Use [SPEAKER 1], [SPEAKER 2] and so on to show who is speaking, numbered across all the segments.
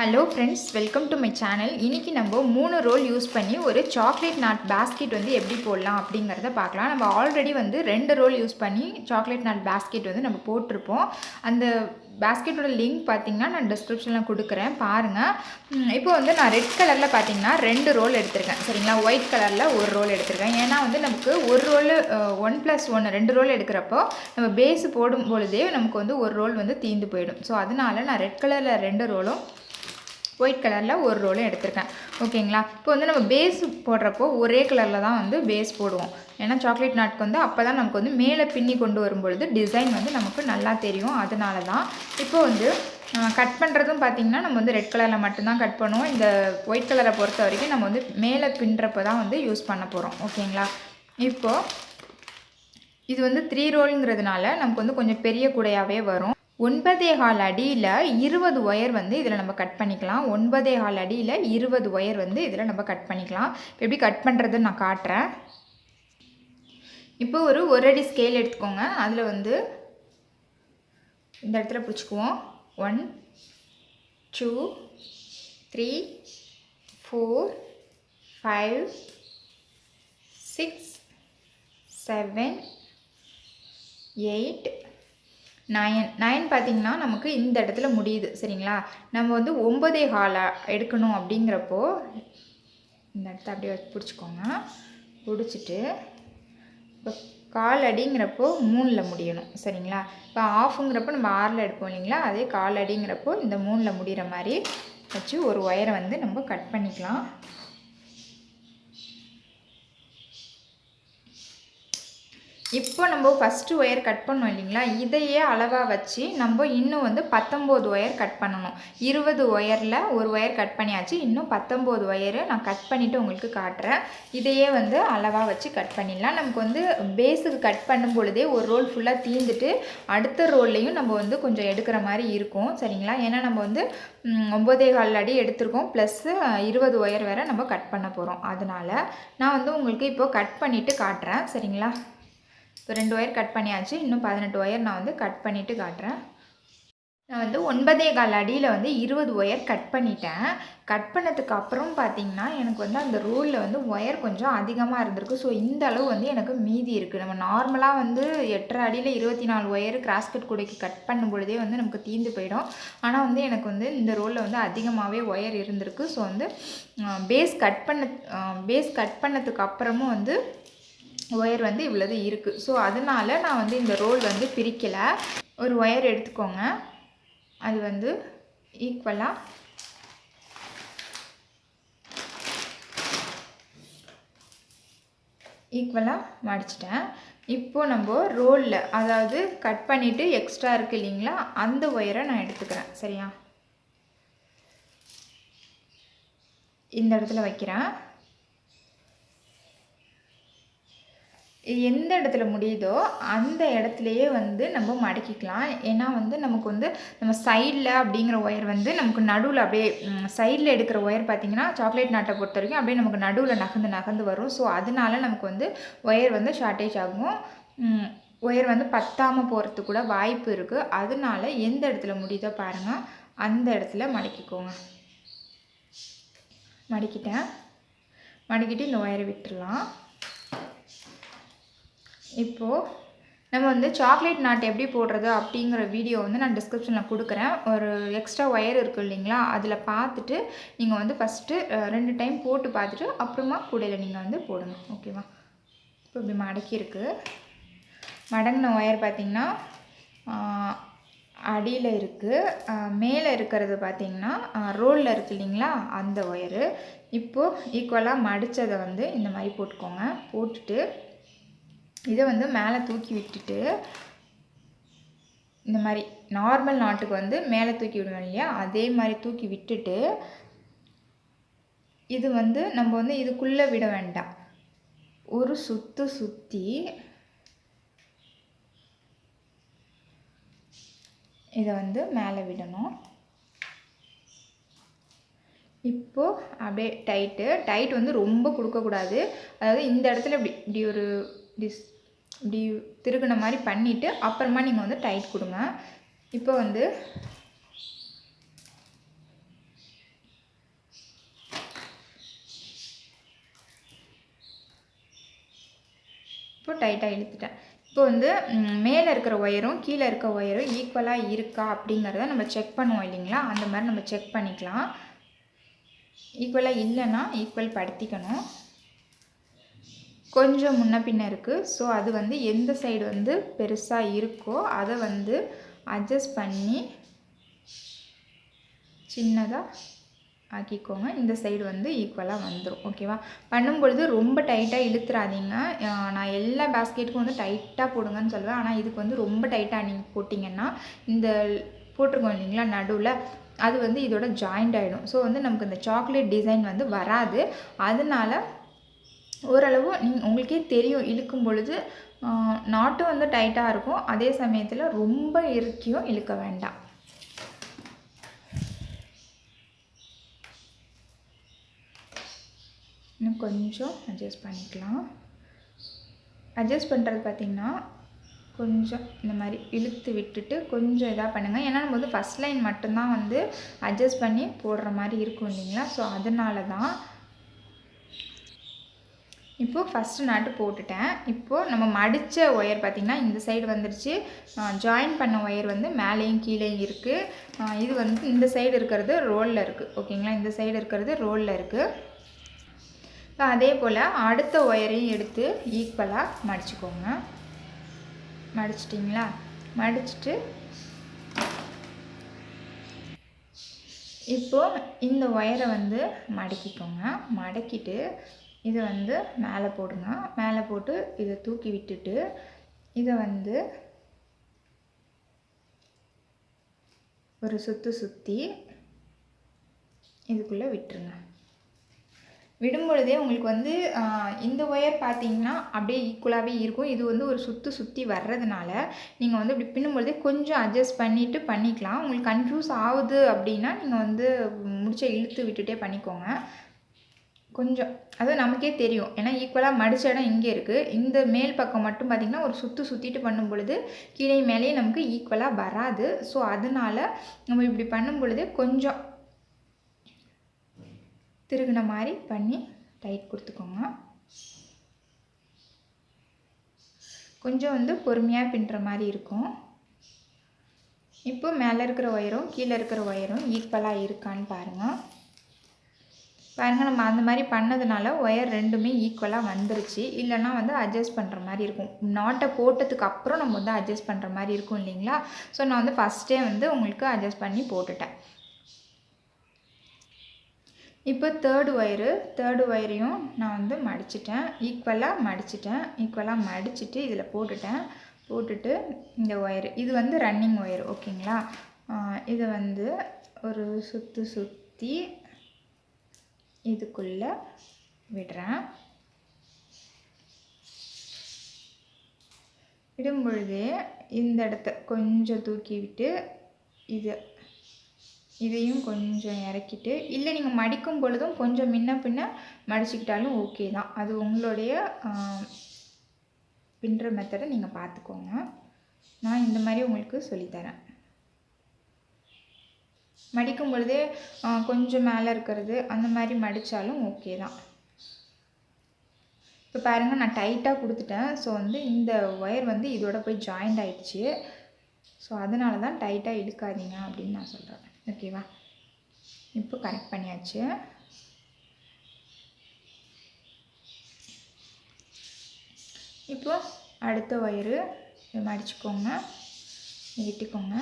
[SPEAKER 1] Hello friends, welcome to my channel. இன்றைக்கி நம்ம 3 role use பண்ணி ஒரு சாக்லேட் நாட் பேஸ்கெட் வந்து எப்படி போடலாம் அப்படிங்கிறத பார்க்கலாம். நம்ம ஆல்ரெடி வந்து 2 ரோல் யூஸ் பண்ணி சாக்லேட் நாட் பேஸ்கெட் வந்து நம்ம போட்டிருப்போம். அந்த பேஸ்கெட்டோட லிங்க் பார்த்திங்கன்னா நான் டிஸ்கிரிப்ஷனில் கொடுக்குறேன், பாருங்கள். இப்போ வந்து நான் ரெட் கலரில் பார்த்திங்கன்னா 2 ரோல் எடுத்திருக்கேன், சரிங்களா. ஒயிட் கலரில் ஒரு ரோல் எடுத்திருக்கேன். ஏன்னா வந்து நமக்கு ஒரு ரோல் 1+1 2 ரோல் எடுக்கிறப்போ நம்ம பேஸு போடும் பொழுதே நமக்கு வந்து ஒரு ரோல் வந்து தீந்து போயிடும். ஸோ அதனால நான் ரெட் கலரில் 2 ரோலும் ஒயிட் கலரில் ஒரு ரோலும் எடுத்திருக்கேன், ஓகேங்களா. இப்போ வந்து நம்ம பேஸ் போடுறப்போ ஒரே கலரில் தான் வந்து பேஸ் போடுவோம். ஏன்னா சாக்லேட் நாட்க்கு வந்து அப்போ தான் நமக்கு வந்து மேலே பின்னி கொண்டு வரும்பொழுது டிசைன் வந்து நமக்கு நல்லா தெரியும். அதனால தான் இப்போ வந்து கட் பண்ணுறதும் பார்த்திங்கன்னா நம்ம வந்து ரெட் கலரில் மட்டும்தான் கட் பண்ணுவோம். இந்த ஒயிட் கலரை பொறுத்த வரைக்கும் நம்ம வந்து மேலே பின்னுறப்போ தான் வந்து யூஸ் பண்ண போகிறோம், ஓகேங்களா. இப்போது இது வந்து 3 ரோலுங்கிறதுனால நமக்கு வந்து கொஞ்சம் பெரிய கூடையாகவே வரும். 9.25 அடியில் 20 ஒயர் வந்து இதில் நம்ம கட் பண்ணிக்கலாம். 9.25 அடியில் 20 ஒயர் வந்து இதில் நம்ம கட் பண்ணிக்கலாம். எப்படி கட் பண்ணுறதுன்னு நான் காட்டுறேன். இப்போ ஒரு அடி ஸ்கேல் எடுத்துக்கோங்க. அதில் வந்து இந்த இடத்துல பிடிச்சிக்குவோம். 1 2 3 4 5 6 7 8 9 பார்த்திங்கன்னா நமக்கு இந்த இடத்துல முடியுது, சரிங்களா. நம்ம வந்து 9.25 எடுக்கணும். அப்படிங்கிறப்போ இந்த இடத்த அப்படியே பிடிச்சிக்கோங்க. பிடிச்சிட்டு இப்போ 1/4 அடிங்கிறப்போ 3ல் முடியணும், சரிங்களா. இப்போ ஆஃபுங்கிறப்போ நம்ம 6ல் எடுப்போம் இல்லைங்களா. அதே 1/4 அடிங்கிறப்போ இந்த 3ல் முடிகிற மாதிரி வச்சு ஒரு ஒயரை வந்து நம்ம கட் பண்ணிக்கலாம். இப்போ நம்ம ஃபஸ்ட்டு ஒயர் கட் பண்ணோம் இல்லைங்களா, இதையே அளவாக வச்சு நம்ம இன்னும் வந்து 19 ஒயர் கட் பண்ணணும். 20 ஒயரில் ஒரு ஒயர் கட் பண்ணியாச்சு, இன்னும் 19 ஒயரு நான் கட் பண்ணிவிட்டு உங்களுக்கு காட்டுறேன். இதையே வந்து அளவாக வச்சு கட் பண்ணிடலாம். நமக்கு வந்து பேஸுக்கு கட் பண்ணும் பொழுதே ஒரு ரோல் ஃபுல்லாக தீந்துட்டு அடுத்த ரோல்லையும் நம்ம வந்து கொஞ்சம் எடுக்கிற மாதிரி இருக்கும், சரிங்களா. ஏன்னா நம்ம வந்து 9.25 அடி எடுத்திருக்கோம், ப்ளஸ்ஸு 20 ஒயர் வேறு நம்ம கட் பண்ண போகிறோம். அதனால் நான் வந்து உங்களுக்கு இப்போது கட் பண்ணிவிட்டு காட்டுறேன், சரிங்களா. இப்போ 2 ஒயர் கட் பண்ணியாச்சு, இன்னும் 18 ஒயர் நான் வந்து கட் பண்ணிவிட்டு காட்டுறேன். நான் வந்து 9.25 அடியில் வந்து 20 ஒயர் கட் பண்ணிட்டேன். கட் பண்ணதுக்கு அப்புறம் பார்த்திங்கன்னா எனக்கு வந்து அந்த ரோலில் வந்து ஒயர் கொஞ்சம் அதிகமாக இருந்திருக்கு. ஸோ இந்த அளவு வந்து எனக்கு மீதி இருக்குது. நம்ம நார்மலாக வந்து 8.5 அடியில் 24 ஒயர் கிராஸ்கட் கூடைக்கு கட் பண்ணும் பொழுதே வந்து நமக்கு தீந்து போயிடும். ஆனால் வந்து எனக்கு வந்து இந்த ரோலில் வந்து அதிகமாகவே ஒயர் இருந்திருக்கு. ஸோ வந்து பேஸ் கட் பண்ணதுக்கு அப்புறமும் வந்து ஒயர் வந்து இவ்வளவு இருக்குது. ஸோ அதனால் நான் வந்து இந்த ரோல் வந்து பிரிக்கலை. ஒரு ஒயர் எடுத்துக்கோங்க, அது வந்து ஈக்குவலாக மடிச்சிட்டேன். இப்போது நம்ம ரோலில் அதாவது கட் பண்ணிவிட்டு எக்ஸ்ட்ரா இருக்குது இல்லைங்களா, அந்த ஒயரை நான் எடுத்துக்கிறேன், சரியா. இந்த இடத்துல வைக்கிறேன். எந்த இடத்துல முடியுதோ அந்த இடத்துலையே வந்து நம்ம மடக்கிக்கலாம். ஏன்னா வந்து நமக்கு வந்து நம்ம சைடில் அப்படிங்கிற ஒயர் வந்து நமக்கு நடுவில் அப்படியே சைடில் எடுக்கிற ஒயர் பார்த்திங்கன்னா சாக்லேட் நாட்டை பொறுத்த வரைக்கும் அப்படியே நமக்கு நடுவில் நகர்ந்து வரும். ஸோ அதனால நமக்கு வந்து ஒயர் வந்து ஷார்ட்டேஜ் ஆகும். ஒயர் வந்து பத்தாமல் போகிறதுக்கு கூட வாய்ப்பு இருக்குது. அதனால எந்த இடத்துல முடியுதோ பாருங்கள், அந்த இடத்துல மடக்கிக்கோங்க. மடக்கிட்டு இந்த ஒயரை விட்டுடலாம். இப்போது நம்ம வந்து சாக்லேட் நாட் எப்படி போடுறது அப்படிங்கிற வீடியோ வந்து நான் டிஸ்கிரிப்ஷனில் கொடுக்குறேன். ஒரு எக்ஸ்ட்ரா ஒயர் இருக்குது இல்லைங்களா, அதில் பார்த்துட்டு நீங்கள் வந்து ஃபஸ்ட்டு 2 டைம் போட்டு பார்த்துட்டு அப்புறமா கூடையில் நீங்கள் வந்து போடுங்க, ஓகேவா. இப்போ இப்படி மடக்கியிருக்கு. மடங்கின ஒயர் பார்த்திங்கன்னா அடியில் இருக்குது. மேலே இருக்கிறது பார்த்திங்கன்னா ரோலில் இருக்குது இல்லைங்களா, அந்த ஒயரு. இப்போது ஈக்குவலாக மடித்ததை வந்து இந்த மாதிரி போட்டுக்கோங்க. போட்டுட்டு இதை வந்து மேலே தூக்கி விட்டுட்டு இந்த மாதிரி நார்மல் நாட்டுக்கு வந்து மேலே தூக்கி விடுவோம் இல்லையா, அதே மாதிரி தூக்கி விட்டுட்டு இது வந்து நம்ம வந்து இதுக்குள்ளே விட வேண்டாம். ஒரு சுற்றி இதை வந்து மேலே விடணும். இப்போது அப்படியே டைட் வந்து ரொம்ப கொடுக்கக்கூடாது. அதாவது இந்த இடத்துல இப்படி திருகுன மாதிரி பண்ணிவிட்டு அப்புறமா நீங்கள் வந்து டைட் கொடுங்க. இப்போ வந்து இப்போ டைட்டாக இழுத்துட்டேன். இப்போ வந்து மேலே இருக்கிற ஒயரும் கீழே இருக்க ஒயரும் ஈக்குவலாக இருக்கா அப்படிங்கிறத நம்ம செக் பண்ணுவோம் இல்லைங்களா, அந்த மாதிரி நம்ம செக் பண்ணிக்கலாம். ஈக்குவலாக இல்லைன்னா ஈக்குவல் படுத்திக்கணும். கொஞ்சம் முன்ன பின்ன இருக்குது. ஸோ அது வந்து எந்த சைடு வந்து பெருசாக இருக்கோ அதை வந்து அட்ஜஸ்ட் பண்ணி சின்னதாக ஆக்கிக்கோங்க. இந்த சைடு வந்து ஈக்குவலாக வந்துடும். ஓகேவா? பண்ணும்பொழுது ரொம்ப டைட்டாக இழுத்துறாதீங்க. நான் எல்லா பேஸ்கெட்டுக்கும் வந்து டைட்டாக போடுங்கன்னு சொல்லுவேன். ஆனால் இதுக்கு வந்து ரொம்ப டைட்டாக நீங்கள் போட்டிங்கன்னா இந்த போட்டிருக்கோம் இல்லைங்களா நடுவில், அது வந்து இதோட ஜாயிண்ட் ஆகிடும். ஸோ வந்து நமக்கு இந்த சாக்லேட் டிசைன் வந்து வராது. அதனால ஓரளவு உங்களுக்கே தெரியும் இழுக்கும் பொழுது நாட்டும் வந்து டைட்டாக இருக்கும். அதே சமயத்தில் ரொம்ப இறுக்கியும் இழுக்க வேண்டாம். இன்னும் கொஞ்சம் அட்ஜஸ்ட் பண்ணிக்கலாம். அட்ஜஸ்ட் பண்ணுறது பார்த்திங்கன்னா கொஞ்சம் இந்த மாதிரி இழுத்து விட்டுட்டு கொஞ்சம் இதாக பண்ணுங்கள். ஏன்னா நம்ம வந்து ஃபஸ்ட் லைன் மட்டும்தான் வந்து அட்ஜஸ்ட் பண்ணி போடுற மாதிரி இருக்கும் இல்லைங்களா. ஸோ அதனால தான் இப்போது ஃபஸ்ட்டு நாட்டு போட்டுட்டேன். இப்போது நம்ம மடித்த ஒயர் பார்த்திங்கன்னா இந்த சைடு வந்துடுச்சு. ஜாயின் பண்ண ஒயர் வந்து மேலேயும் கீழேயும் இருக்குது. இது வந்து இந்த சைடு இருக்கிறது ரோலில் இருக்குது. ஓகேங்களா? இந்த சைடு இருக்கிறது ரோலில் இருக்குது. அதே போல் அடுத்த ஒயரையும் எடுத்து ஈக்குவலாக மடிச்சுக்கோங்க. மடிச்சிட்டிங்களா? மடிச்சுட்டு இப்போது இந்த ஒயரை வந்து மடக்கிக்கோங்க. மடக்கிட்டு இதை வந்து மேலே போடுங்க. மேலே போட்டு இதை தூக்கி விட்டுட்டு இதை வந்து ஒரு சுற்றி இதுக்குள்ளே விட்டுருங்க. விடும்பொழுதே உங்களுக்கு வந்து இந்த ஒயர் பார்த்திங்கன்னா அப்படியே ஈக்குவலாகவே இருக்கும். இது வந்து ஒரு சுற்றி வர்றதுனால நீங்கள் வந்து இப்படி பின்னும்பொழுதே கொஞ்சம் அட்ஜஸ்ட் பண்ணிவிட்டு பண்ணிக்கலாம். உங்களுக்கு கன்ஃபியூஸ் ஆகுது அப்படின்னா நீங்கள் வந்து முடிச்ச இழுத்து விட்டுட்டே பண்ணிக்கோங்க. கொஞ்சம் அது நமக்கே தெரியும். ஏன்னா ஈக்குவலாக மடித்த இடம் இங்கே இருக்குது. இந்த மேல் பக்கம் மட்டும் பார்த்திங்கன்னா ஒரு சுற்றிட்டு பண்ணும் பொழுது கீழே மேலேயே நமக்கு ஈக்குவலாக வராது. ஸோ அதனால் நம்ம இப்படி பண்ணும் பொழுதே கொஞ்சம் திருகுன மாதிரி பண்ணி டைட் கொடுத்துக்கோங்க. கொஞ்சம் வந்து பொறுமையாக பின்னுற மாதிரி இருக்கும். இப்போ மேலே இருக்கிற ஒயரும் கீழே இருக்கிற ஒயரும் ஈக்குவலாக இருக்கான்னு பாருங்கள். நம்ம அந்த மாதிரி பண்ணதுனால ஒயர் ரெண்டுமே ஈக்குவலாக வந்துருச்சு. இல்லைன்னா வந்து அட்ஜஸ்ட் பண்ணுற மாதிரி இருக்கும். நாட்டை போட்டதுக்கு அப்புறம் நம்ம வந்து அட்ஜஸ்ட் பண்ணுற மாதிரி இருக்கும் இல்லைங்களா. ஸோ நான் வந்து ஃபஸ்ட்டே வந்து உங்களுக்கு அட்ஜஸ்ட் பண்ணி போட்டுட்டேன். இப்போ தேர்டு ஒயரையும் நான் வந்து மடிச்சிட்டேன். ஈக்குவலாக மடிச்சிட்டு இதில் போட்டுட்டு இந்த ஒயரு இது வந்து ரன்னிங் ஒயர். ஓகேங்களா? இதை வந்து ஒரு சுற்றி இதுக்குள்ளே விடுறேன். விடும் பொழுதே இந்த இடத்த கொஞ்சம் தூக்கி விட்டு இதையும் கொஞ்சம் இறக்கிட்டு, இல்லை நீங்கள் மடிக்கும் பொழுதும் கொஞ்சம் முன்ன பின்ன மடிச்சுக்கிட்டாலும் ஓகே தான். அது உங்களுடைய பின்னுற மெத்தடை நீங்கள் பார்த்துக்கோங்க. நான் இந்த மாதிரி உங்களுக்கு சொல்லித்தரேன். மடிக்கும் பொழுதே கொஞ்சம் மேலே இருக்கிறது அந்த மாதிரி மடித்தாலும் ஓகே தான். இப்போ பாருங்கள், நான் டைட்டாக கொடுத்துட்டேன். ஸோ வந்து இந்த ஒயர் வந்து இதோட போய் ஜாயிண்ட் ஆகிடுச்சு. ஸோ அதனால தான் டைட்டாக இழுக்காதீங்க அப்படின்னு நான் சொல்கிறேன். ஓகேவா? இப்போ கரெக்ட் பண்ணியாச்சு. இப்போ அடுத்த ஒயரு மடிச்சுக்கோங்க, விட்டுக்கோங்க.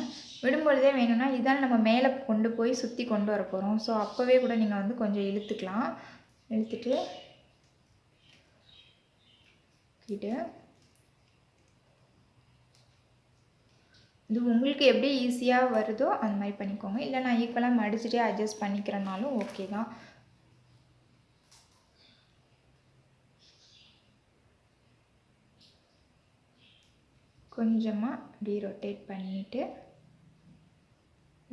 [SPEAKER 1] விடும்பொழுதே வேணும்னா இதால் நம்ம மேலே கொண்டு போய் சுற்றி கொண்டு வர போகிறோம். ஸோ அப்போவே கூட நீங்கள் வந்து கொஞ்சம் இழுத்துக்கலாம். இழுத்துட்டு இது உங்களுக்கு எப்படி ஈஸியாக வருதோ அந்த மாதிரி பண்ணிக்கோங்க. இல்லை நான் ஈக்குவலாக மடிச்சுட்டே அட்ஜஸ்ட் பண்ணிக்கிறனாலும் ஓகே தான். கொஞ்சமாக அப்படி ரொட்டேட் பண்ணிவிட்டு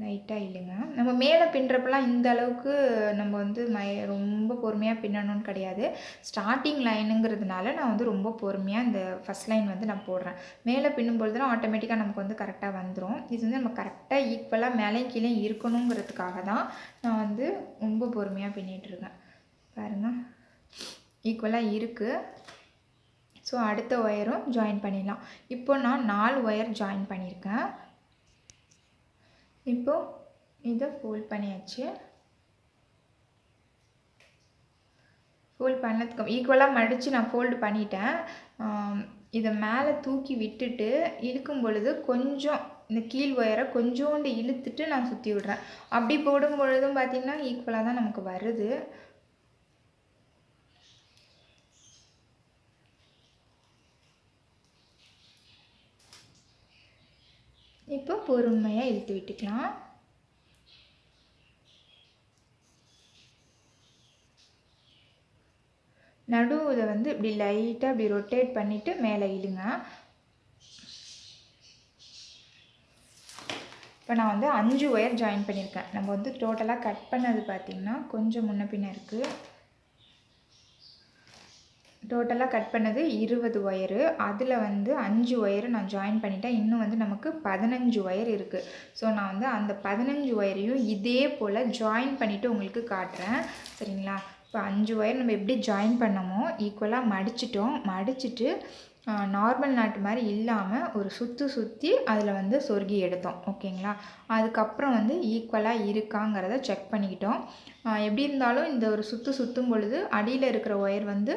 [SPEAKER 1] லைட்டாக இல்லைங்க. நம்ம மேலே பின்னுறப்பெல்லாம் இந்த அளவுக்கு நம்ம வந்து ரொம்ப பொறுமையாக பின்னணும்னு கிடையாது. ஸ்டார்டிங் லைனுங்கிறதுனால நான் வந்து ரொம்ப பொறுமையாக இந்த ஃபஸ்ட் லைன் வந்து நான் போடுறேன். மேலே பின்னும்பொழுது தான் ஆட்டோமேட்டிக்காக நமக்கு வந்து கரெக்டாக வந்துடும். இது வந்து நம்ம கரெக்டாக ஈக்குவலாக மேலே கீழே இருக்கணுங்கிறதுக்காக தான் நான் வந்து ரொம்ப பொறுமையாக பின்னிகிட்ருக்கேன். பாருங்கள், ஈக்குவலாக இருக்குது. ஸோ ஸோ அடுத்த ஒயரும் ஜாயின் பண்ணிடலாம். இப்போ நான் 4 ஒயர் ஜாயின் பண்ணியிருக்கேன். இப்போது இதை ஃபோல்ட் பண்ணியாச்சு. ஃபோல்ட் பண்ணதுக்கு ஈக்குவலாக மடித்து நான் ஃபோல்டு பண்ணிட்டேன். இதை மேலே தூக்கி விட்டுட்டு இழுக்கும் பொழுது கொஞ்சம் இந்த கீழ் ஒயரை கொஞ்சோண்டு இழுத்துட்டு நான் சுற்றி விடுறேன். அப்படி போடும் பொழுதும் பார்த்திங்கன்னா ஈக்குவலாக தான் நமக்கு வருது. இப்போ பொறுமையாக இழுத்து விட்டுக்கலாம். நடுவில் வந்து இப்படி லைட்டாக இப்படி ரொட்டேட் பண்ணிவிட்டு மேலே இழுங்க. இப்போ நான் வந்து 5 ஒயர் ஜாயின் பண்ணியிருக்கேன். நம்ம வந்து டோட்டலாக கட் பண்ணது பார்த்திங்கன்னா கொஞ்சம் முன்ன பின்ன இருக்குது. டோட்டலாக கட் பண்ணது 20 ஒயரு. அதில் வந்து 5 ஒயரு நான் ஜாயின் பண்ணிட்டேன். இன்னும் வந்து நமக்கு 15 ஒயர் இருக்குது. ஸோ நான் வந்து அந்த 15 ஒயரையும் இதே போல் ஜாயின் பண்ணிவிட்டு உங்களுக்கு காட்டுறேன். சரிங்களா? இப்போ 5 ஒயர் நம்ம எப்படி ஜாயின் பண்ணமோ ஈக்குவலாக மடிச்சிட்டு நார்மல் நாட்டு மாதிரி இல்லாமல் ஒரு சுற்றி அதில் வந்து சொருகி எடுத்தோம். ஓகேங்களா? அதுக்கப்புறம் வந்து ஈக்குவலாக இருக்காங்கிறத செக் பண்ணிக்கிட்டோம். எப்படி இருந்தாலும் இந்த ஒரு சுற்றும் பொழுது அடியில் இருக்கிற ஒயர் வந்து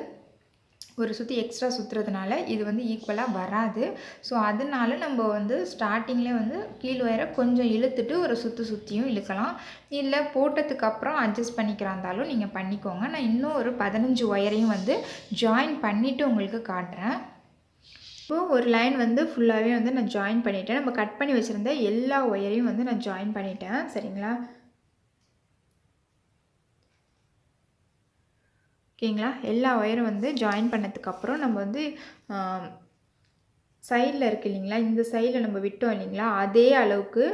[SPEAKER 1] ஒரு சுற்றி எக்ஸ்ட்ரா சுற்றுறதுனால இது வந்து ஈக்குவலாக வராது. ஸோ அதனால நம்ம வந்து ஸ்டார்டிங்லேயே வந்து கீழ் ஒயரை கொஞ்சம் இழுத்துட்டு ஒரு சுற்றியும் இழுக்கலாம். இல்லை போட்டதுக்கப்புறம் அட்ஜஸ்ட் பண்ணிக்கிறா இருந்தாலும் நீங்கள் பண்ணிக்கோங்க. நான் இன்னும் ஒரு 15 ஒயரையும் வந்து ஜாயின் பண்ணிவிட்டு உங்களுக்கு காட்டுறேன். இப்போது ஒரு லைன் வந்து ஃபுல்லாகவே வந்து நான் ஜாயின் பண்ணிவிட்டேன். நம்ம கட் பண்ணி வச்சுருந்த எல்லா ஒயரையும் வந்து நான் ஜாயின் பண்ணிட்டேன். சரிங்களா? ஓகேங்களா? எல்லா ஒயரும் வந்து ஜாயின் பண்ணதுக்கப்புறம் நம்ம வந்து சைடில் இருக்குது இல்லைங்களா, இந்த சைடில் நம்ம விட்டோம் இல்லைங்களா, அதே அளவுக்கு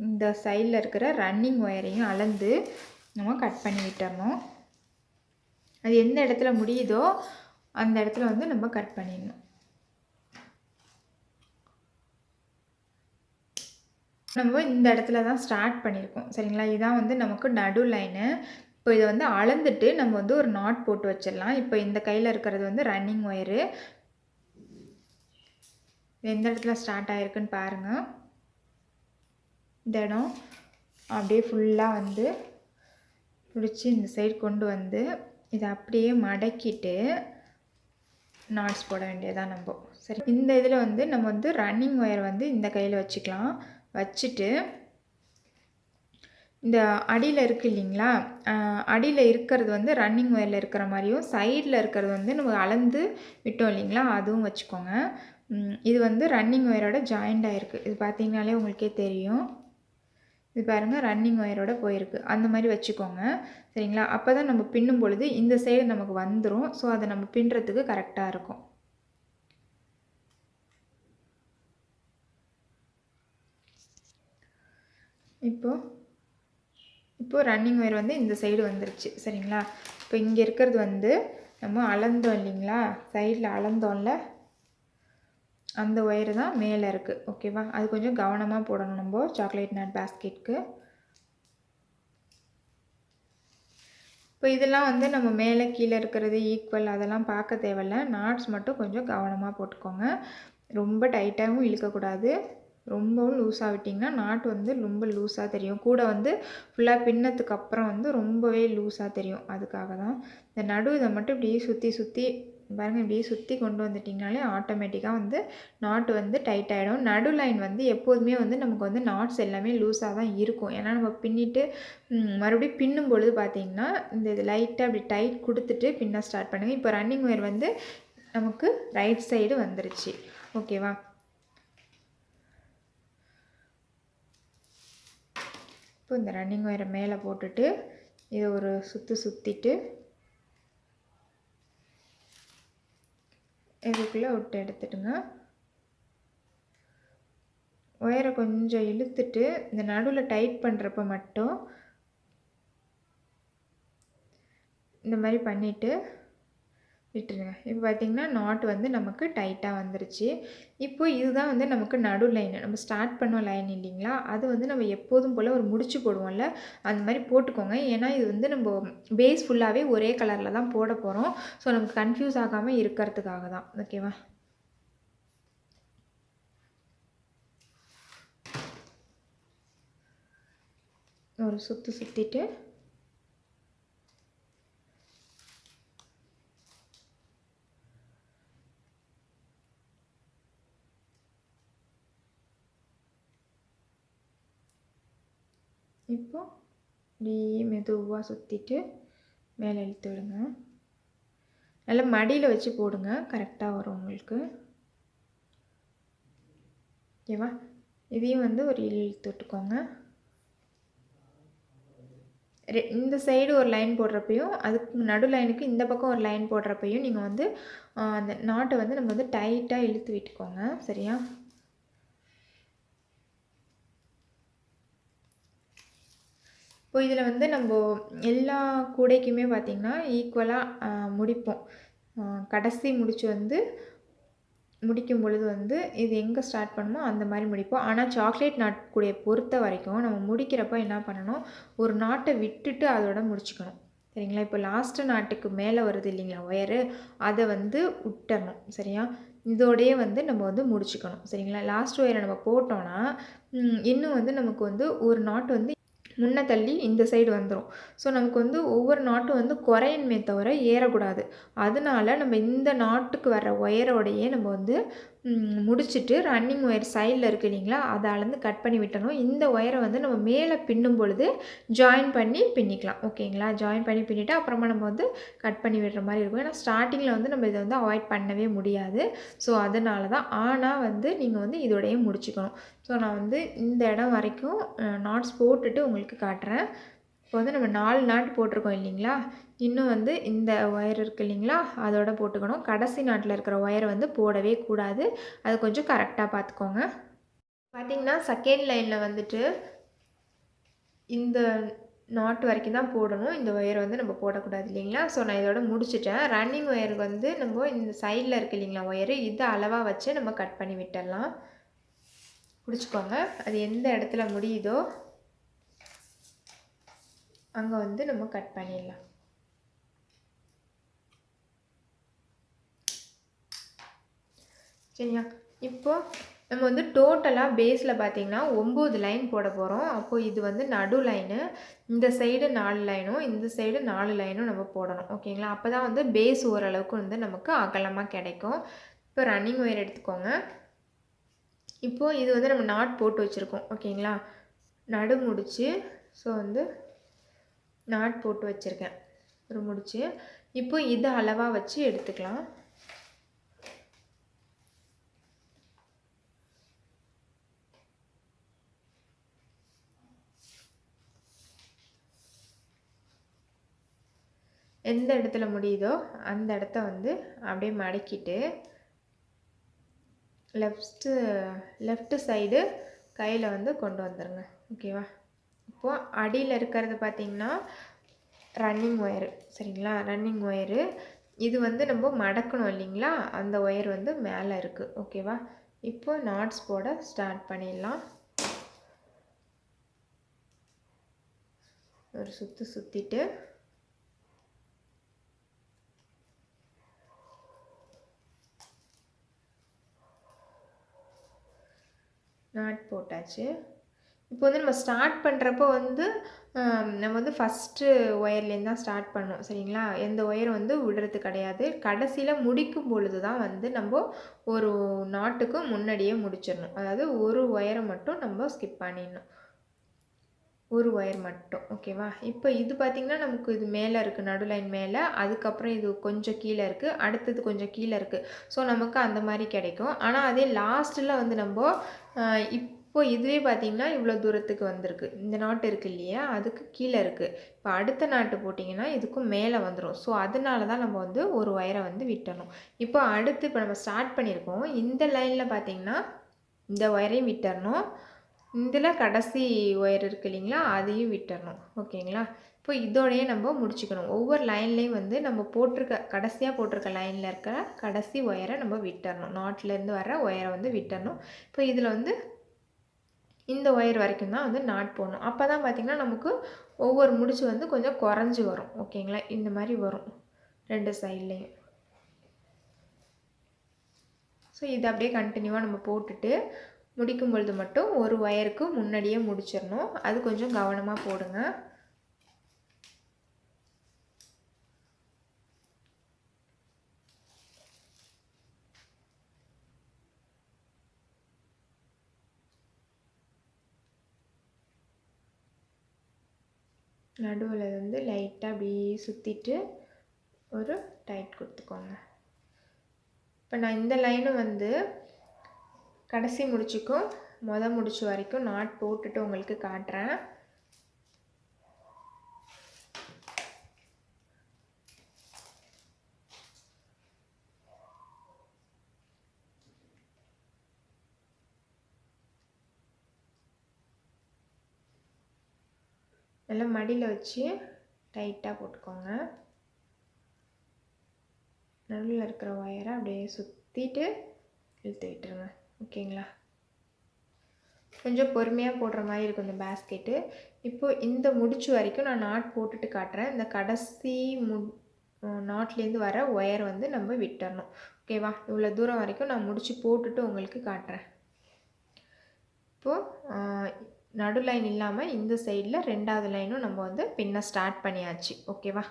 [SPEAKER 1] இந்த சைடில் இருக்கிற ரன்னிங் ஒயரையும் அளந்து நம்ம கட் பண்ணி விட்டுறணும். அது எந்த இடத்துல முடியுதோ அந்த இடத்துல வந்து நம்ம கட் பண்ணிடணும். நம்ம இந்த இடத்துல தான் ஸ்டார்ட் பண்ணியிருக்கோம். சரிங்களா? இதுதான் வந்து நமக்கு நடு லைனு. இப்போ இதை வந்து அளந்துட்டு நம்ம வந்து ஒரு நாட் போட்டு வச்சிடலாம். இப்போ இந்த கையில் இருக்கிறது வந்து ரன்னிங் ஒயரு. எந்த இடத்துல ஸ்டார்ட் ஆகிருக்குன்னு பாருங்கள். இந்த இடம் அப்படியே ஃபுல்லாக வந்து பிடிச்சி இந்த சைடு கொண்டு வந்து இதை அப்படியே மடக்கிட்டு நாட்ஸ் போட வேண்டியதான் நம்ம. சரி, இந்த இதில் வந்து நம்ம வந்து ரன்னிங் ஒயர் வந்து இந்த கையில் வச்சுக்கலாம். வச்சுட்டு இந்த அடியில் இருக்குது இல்லைங்களா, அடியில் இருக்கிறது வந்து ரன்னிங் ஒயரில் இருக்கிற மாதிரியும் சைடில் இருக்கிறது வந்து நம்ம அளந்து விட்டோம் இல்லைங்களா, அதுவும் வச்சுக்கோங்க. இது வந்து ரன்னிங் ஒயரோட ஜாயிண்ட் ஆகிருக்கு. இது பார்த்திங்கனாலே உங்களுக்கே தெரியும். இது பாருங்கள், ரன்னிங் ஒயரோட போயிருக்கு. அந்த மாதிரி வச்சுக்கோங்க. சரிங்களா? அப்போ தான் நம்ம பின்னும் பொழுது இந்த சைடு நமக்கு வந்துடும். ஸோ அதை நம்ம பின்னுறதுக்கு கரெக்டாக இருக்கும். இப்போ ரன்னிங் ஒயர் வந்து இந்த சைடு வந்துருச்சு. சரிங்களா? இப்போ இங்கே இருக்கிறது வந்து நம்ம அளந்தோம் இல்லைங்களா, சைடில் அளந்தோம்ல, அந்த ஒயரு தான் மேலே இருக்குது. ஓகேவா? அது கொஞ்சம் கவனமாக போடணும் நம்ம சாக்லேட் நட் பேஸ்கெட்க்கு. இப்போ இதெல்லாம் வந்து நம்ம மேலே கீழே இருக்கிறது ஈக்குவல் அதெல்லாம் பார்க்க தேவையில்ல. நாட்ஸ் மட்டும் கொஞ்சம் கவனமாக போட்டுக்கோங்க. ரொம்ப டைட்டாகவும் இழுக்கக்கூடாது, ரொம்பவும் லூஸாக விட்டிங்கன்னா நாட்டு வந்து ரொம்ப லூஸாக தெரியும். கூட வந்து ஃபுல்லாக பின்னத்துக்கப்புறம் வந்து ரொம்பவே லூஸாக தெரியும். அதுக்காக தான் இந்த நடு இதை மட்டும் இப்படியே சுற்றி பாருங்கள், இப்படியே சுற்றி கொண்டு வந்துட்டிங்கனாலே ஆட்டோமேட்டிக்காக வந்து நாட்டு வந்து டைட் ஆகிடும். நடு லைன் வந்து எப்போதுமே வந்து நமக்கு வந்து நாட்ஸ் எல்லாமே லூஸாக தான் இருக்கும். ஏன்னா நம்ம பின்னிட்டு மறுபடியும் பின்னும் பொழுது பார்த்திங்கன்னா இந்த இது லைட்டாக அப்படி டைட் கொடுத்துட்டு பின்ன ஸ்டார்ட் பண்ணுங்கள். இப்போ ரன்னிங் ஒயர் வந்து நமக்கு ரைட் சைடு வந்துருச்சு. ஓகேவா? இப்போ இந்த ரன்னிங் ஒயரை மேலே போட்டுட்டு இதை ஒரு சுற்றிட்டு இதுக்குள்ளே விட்டு எடுத்துடுங்க. ஒயரை கொஞ்சம் இழுத்துட்டு இந்த நடுவில் டைட் பண்ணுறப்ப மட்டும் இந்த மாதிரி பண்ணிவிட்டு விட்டுருங்க. இப்போ பார்த்தீங்கன்னா நாட் வந்து நமக்கு டைட்டாக வந்துருச்சு. இப்போ இதுதான் வந்து நமக்கு நடு லைனு. நம்ம ஸ்டார்ட் பண்ண லைன் இல்லைங்களா? அது வந்து நம்ம எப்போதும் போல் ஒரு முடிச்சு போடுவோம்ல, அந்த மாதிரி போட்டுக்கோங்க. ஏன்னா இது வந்து நம்ம பேஸ் ஃபுல்லாகவே ஒரே கலரில் தான் போட போகிறோம். ஸோ நமக்கு கன்ஃபியூஸ் ஆகாமல் இருக்கிறதுக்காக தான். ஓகேவா? ஒரு சுற்று சுற்றிட்டு இப்போ இப்படியே மெதுவாக சுற்றிட்டு மேலே இழுத்து விடுங்க. நல்லா மடியில் வச்சு போடுங்க, கரெக்டாக வரும் உங்களுக்கு. ஓகேவா? இதையும் வந்து ஒரு இழுத்து விட்டுக்கோங்க. இந்த சைடு ஒரு லைன் போடுறப்பையும் அதுக்கு நடு லைனுக்கு இந்த பக்கம் ஒரு லைன் போடுறப்பையும் நீங்கள் வந்து அந்த நாட்டை வந்து நம்ம வந்து டைட்டாக இழுத்து விட்டுக்கோங்க. சரியா? இப்போ இதில் வந்து நம்ம எல்லா கூடைக்குமே பார்த்திங்கன்னா ஈக்குவலாக முடிப்போம். கடைசி முடிச்சு வந்து முடிக்கும் பொழுது வந்து இது எங்கே ஸ்டார்ட் பண்ணணுமோ அந்த மாதிரி முடிப்போம். ஆனால் சாக்லேட் நாட் கூடைய பொறுத்த வரைக்கும் நம்ம முடிக்கிறப்ப என்ன பண்ணணும், ஒரு நாட்டை விட்டுட்டு அதோட முடிச்சுக்கணும். சரிங்களா? இப்போ லாஸ்ட்டு நாட்டுக்கு மேலே வருது இல்லைங்களா ஒயரு, அதை வந்து விட்டுறணும். சரியா? இதோடையே வந்து நம்ம வந்து முடிச்சுக்கணும். சரிங்களா? லாஸ்ட் ஒயரை நம்ம போட்டோன்னா இன்னும் வந்து நமக்கு வந்து ஒரு நாட் வந்து முன்ன தள்ளி இந்த சைடு வந்துடும். ஸோ நமக்கு வந்து ஒவ்வொரு நாட்டும் வந்து குறையணுமே தவிர ஏறக்கூடாது. அதனால நம்ம இந்த நாட்டுக்கு வர்ற ஒயரோடையே நம்ம வந்து முடிச்சுட்டு ரன்னிங் ஒயர் சைடில் இருக்குது இல்லைங்களா, அதை அளந்து கட் பண்ணி விட்டணும். இந்த ஒயரை வந்து நம்ம மேலே பின்னும் பொழுது ஜாயின் பண்ணி பின்னிக்கலாம். ஓகேங்களா? ஜாயின் பண்ணி பின்னிட்டு அப்புறமா நம்ம வந்து கட் பண்ணி விடுற மாதிரி இருக்கும். ஏன்னா ஸ்டார்டிங்கில் வந்து நம்ம இதை வந்து அவாய்ட் பண்ணவே முடியாது. ஸோ அதனால தான். ஆனால் வந்து நீங்கள் வந்து இதோடையே முடிச்சுக்கணும். ஸோ நான் வந்து இந்த இடம் வரைக்கும் நாட்ஸ் போட்டுட்டு உங்களுக்கு காட்டுறேன். இப்போ வந்து நம்ம 4 நாட் போட்டிருக்கோம் இல்லைங்களா, இன்னும் வந்து இந்த ஒயர் இருக்குது இல்லைங்களா, அதோட போட்டுக்கணும். கடைசி நாட்டில் இருக்கிற ஒயரை வந்து போடவே கூடாது. அது கொஞ்சம் கரெக்டாக பார்த்துக்கோங்க. பார்த்திங்கன்னா செகண்ட் லைனில் வந்துட்டு இந்த நாட் வரைக்கும் தான் போடணும். இந்த ஒயரை வந்து நம்ம போடக்கூடாது இல்லைங்களா. ஸோ நான் இதோட முடிச்சிட்டேன். ரன்னிங் ஒயர் வந்து நம்ம இந்த சைடில் இருக்குது இல்லைங்களா ஒயரு, இதை அளவாக வச்சு நம்ம கட் பண்ணி விட்டுடலாம். பிடிச்சிக்கோங்க. அது எந்த இடத்துல முடியுதோ அங்கே வந்து நம்ம கட் பண்ணிடலாம். சரியா? இப்போது நம்ம வந்து டோட்டலாக பேஸில் பார்த்திங்கன்னா 9 லைன் போட போகிறோம். அப்போது இது வந்து நடு லைனு, இந்த சைடு 4 லைனும் இந்த சைடு 4 லைனும் நம்ம போடணும். ஓகேங்களா? அப்போ தான் வந்து பேஸ் ஓரளவுக்கு வந்து நமக்கு அகலமாக கிடைக்கும். இப்போ ரன்னிங் ஒயர் எடுத்துக்கோங்க. இப்போது இது வந்து நம்ம நாட் போட்டு வச்சுருக்கோம். ஓகேங்களா? நடு முடிச்சு, ஸோ வந்து நாட் போட்டு வச்சுருக்கேன் ஒரு முடிச்சு. இப்போ இதை அளவாக வச்சு எடுத்துக்கலாம். எந்த இடத்துல முடியுதோ அந்த இடத்த வந்து அப்படியே மடக்கிட்டு லெஃப்ட்டு சைடு கையில் வந்து கொண்டு வந்துடுங்க. ஓகேவா? இப்போது அடியில் இருக்கிறது பார்த்திங்கன்னா ரன்னிங் ஒயரு. சரிங்களா? ரன்னிங் ஒயரு இது வந்து நம்ம மடக்கணும் இல்லைங்களா, அந்த ஒயர் வந்து மேலே இருக்குது. ஓகேவா? இப்போ நாட்ஸ் போட ஸ்டார்ட் பண்ணிடலாம். ஒரு சுற்று சுற்றிட்டு நாட் போட்டாச்சு. இப்போ வந்து நம்ம ஸ்டார்ட் பண்ணுறப்போ வந்து நம்ம வந்து ஃபஸ்ட்டு ஒயர்லேருந்து தான் ஸ்டார்ட் பண்ணணும். சரிங்களா? எந்த ஒயரும் வந்து விடுறது கிடையாது. கடைசியில் முடிக்கும் பொழுது தான் வந்து நம்ம ஒரு நாட்டுக்கு முன்னாடியே முடிச்சிடணும். அதாவது ஒரு ஒயரை மட்டும் நம்ம ஸ்கிப் பண்ணிடணும். ஒரு ஒயர் மட்டும். ஓகேவா? இப்போ இது பார்த்திங்கன்னா நமக்கு இது மேலே இருக்குது, நடு லைன் மேலே. அதுக்கப்புறம் இது கொஞ்சம் கீழே இருக்குது, அடுத்தது கொஞ்சம் கீழே இருக்குது. ஸோ நமக்கு அந்த மாதிரி கிடைக்கும். ஆனால் அதே லாஸ்ட்டில் வந்து நம்ம இப்போ இதுவே பார்த்திங்கன்னா இவ்வளோ தூரத்துக்கு வந்திருக்கு. இந்த நாட்டு இருக்குது இல்லையா, அதுக்கு கீழே இருக்குது. இப்போ அடுத்த நாட்டு போட்டிங்கன்னா இதுக்கும் மேலே வந்துடும். ஸோ அதனால தான் நம்ம வந்து ஒரு ஒயரை வந்து விட்டணும். இப்போ அடுத்து இப்போ நம்ம ஸ்டார்ட் பண்ணியிருக்கோம். இந்த லைனில் பார்த்திங்கன்னா இந்த ஒயரையும் விட்டுறணும். இதில் கடைசி ஒயர் இருக்குது இல்லைங்களா, அதையும் விட்டுறணும். ஓகேங்களா? இப்போ இதோடையே நம்ம முடிச்சுக்கணும். ஒவ்வொரு லைன்லேயும் வந்து நம்ம கடைசியாக போட்டிருக்க லைனில் இருக்கிற கடைசி ஒயரை நம்ம விட்டுறணும். நாட்லேருந்து வர ஒயரை வந்து விட்டுறணும். இப்போ இதில் வந்து இந்த ஒயர் வரைக்கும் தான் வந்து நாட் போடணும். அப்போ தான் பார்த்திங்கன்னா நமக்கு ஒவ்வொரு முடிச்சு வந்து கொஞ்சம் குறைஞ்சி வரும். ஓகேங்களா, இந்த மாதிரி வரும் 2 சைட்லேயும். ஸோ இதை அப்படியே கண்டினியூவாக நம்ம போட்டுட்டு முடிக்கும் பொழுது மட்டும் ஒரு ஒயருக்கு முன்னாடியே முடிச்சிடணும். அது கொஞ்சம் கவனமாக போடுங்க. நடுவில் வந்து லைட்டாக அப்படியே சுற்றிட்டு ஒரு டைட் கொடுத்துக்கோங்க. இப்போ நான் இந்த லைனும் வந்து கடைசி முடிச்சுக்கும் முடிச்சு வரைக்கும் நாட் போட்டுட்டு உங்களுக்கு காட்டுறேன். நல்லா மடியில் வச்சு டைட்டாக போட்டுக்கோங்க. நடுவில் இருக்கிற ஒயரை அப்படியே சுற்றிட்டு இழுத்து விட்டுருங்க. ஓகேங்களா, கொஞ்சம் பொறுமையாக போடுற மாதிரி இருக்கும் இந்த பேஸ்கெட்டு. இப்போது இந்த முடிச்சு வரைக்கும் நான் நாட் போட்டுட்டு காட்டுறேன். இந்த கடைசி நாட்லேருந்து வர ஒயர் வந்து நம்ம விட்டுறணும். ஓகேவா, இவ்வளோ தூரம் வரைக்கும் நான் முடிச்சு போட்டுட்டு உங்களுக்கு காட்டுறேன். இப்போது நடு லைன் இல்லாமல் இந்த சைடில் 2வது லைனும் நம்ம வந்து பின்ன ஸ்டார்ட் பண்ணியாச்சு. ஓகேவா,